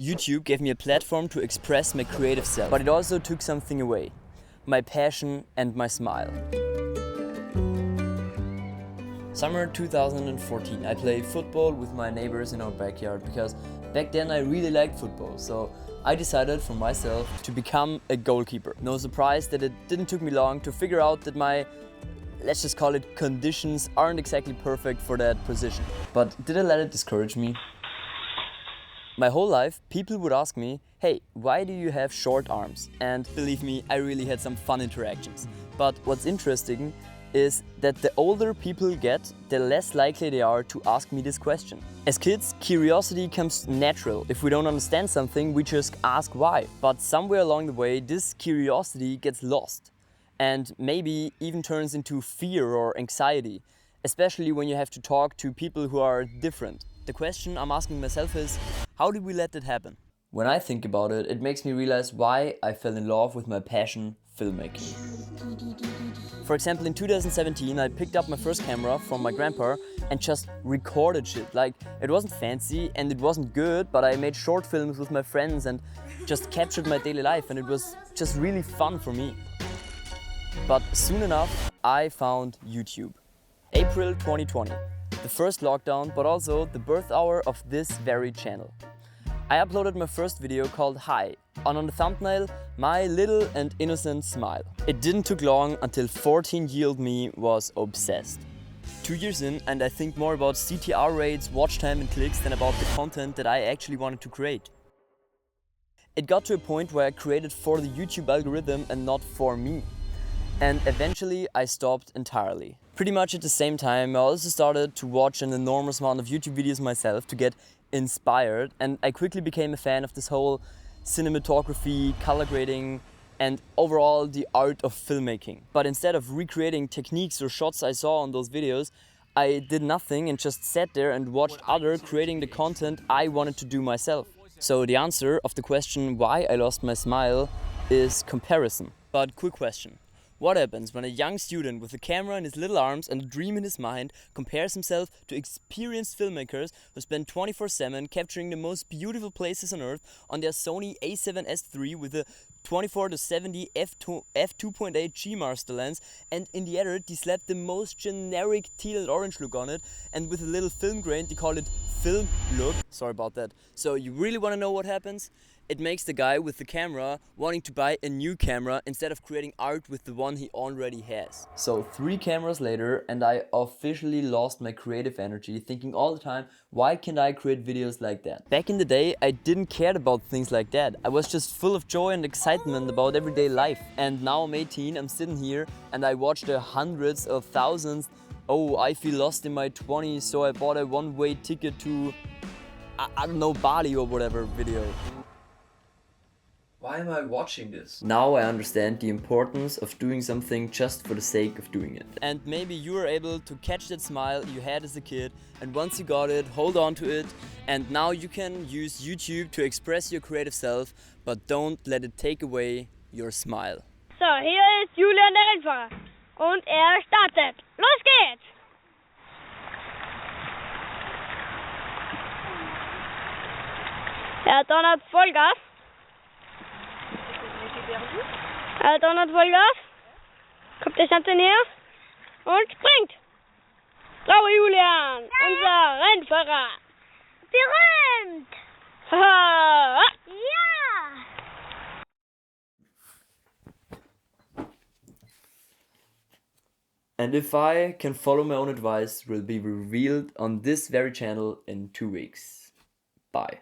YouTube gave me a platform to express my creative self, but it also took something away. My passion and my smile. Summer 2014, I played football with my neighbors in our backyard because back then I really liked football, so I decided for myself to become a goalkeeper. No surprise that it didn't take me long to figure out that my, let's just call it, conditions aren't exactly perfect for that position. But did I let it discourage me? My whole life, people would ask me, hey, why do you have short arms? And believe me, I really had some fun interactions. But what's interesting is that the older people get, the less likely they are to ask me this question. As kids, curiosity comes natural. If we don't understand something, we just ask why. But somewhere along the way, this curiosity gets lost and maybe even turns into fear or anxiety, especially when you have to talk to people who are different. The question I'm asking myself is, how did we let that happen? When I think about it, it makes me realize why I fell in love with my passion, filmmaking. For example, in 2017, I picked up my first camera from my grandpa and just recorded shit. Like, it wasn't fancy and it wasn't good, but I made short films with my friends and just captured my daily life, and it was just really fun for me. But soon enough, I found YouTube. April 2020, the first lockdown, but also the birth hour of this very channel. I uploaded my first video called Hi, and on the thumbnail, my little and innocent smile. It didn't take long until 14-year-old me was obsessed. 2 years in, and I think more about CTR rates, watch time and clicks than about the content that I actually wanted to create. It got to a point where I created for the YouTube algorithm and not for me. And eventually I stopped entirely. Pretty much at the same time, I also started to watch an enormous amount of YouTube videos myself to get inspired, and I quickly became a fan of this whole cinematography, color grading, and overall the art of filmmaking. But instead of recreating techniques or shots I saw on those videos, I did nothing and just sat there and watched others creating the content I wanted to do myself. So the answer of the question why I lost my smile is comparison. But quick question. What happens when a young student with a camera in his little arms and a dream in his mind compares himself to experienced filmmakers who spend 24/7 capturing the most beautiful places on earth on their Sony a7S III with a 24-70 f2.8 G master lens, and in the edit they slapped the most generic teal and orange look on it, and with a little film grain they called it film look. Sorry about that. So you really want to know what happens? It makes the guy with the camera wanting to buy a new camera instead of creating art with the one he already has. So 3 cameras later, and I officially lost my creative energy, thinking all the time, why can't I create videos like that? Back in the day, I didn't care about things like that. I was just full of joy and excitement about everyday life. And now I'm 18, I'm sitting here and I watch the hundreds of thousands, oh, I feel lost in my 20s, so I bought a one-way ticket to, I don't know, Bali or whatever video. Why am I watching this? Now I understand the importance of doing something just for the sake of doing it. And maybe you were able to catch that smile you had as a kid, and once you got it, hold on to it, and now you can use YouTube to express your creative self, but don't let it take away your smile. So, hier ist Julian der Rennfahrer und startet. Los geht's! Dann hat Vollgas. Dann hat Vollgas. Kommt der Schante näher und springt. Bravo Julian, unser Rennfahrer. Berühmt! Ja! And if I can follow my own advice, will be revealed on this very channel in 2 weeks. Bye.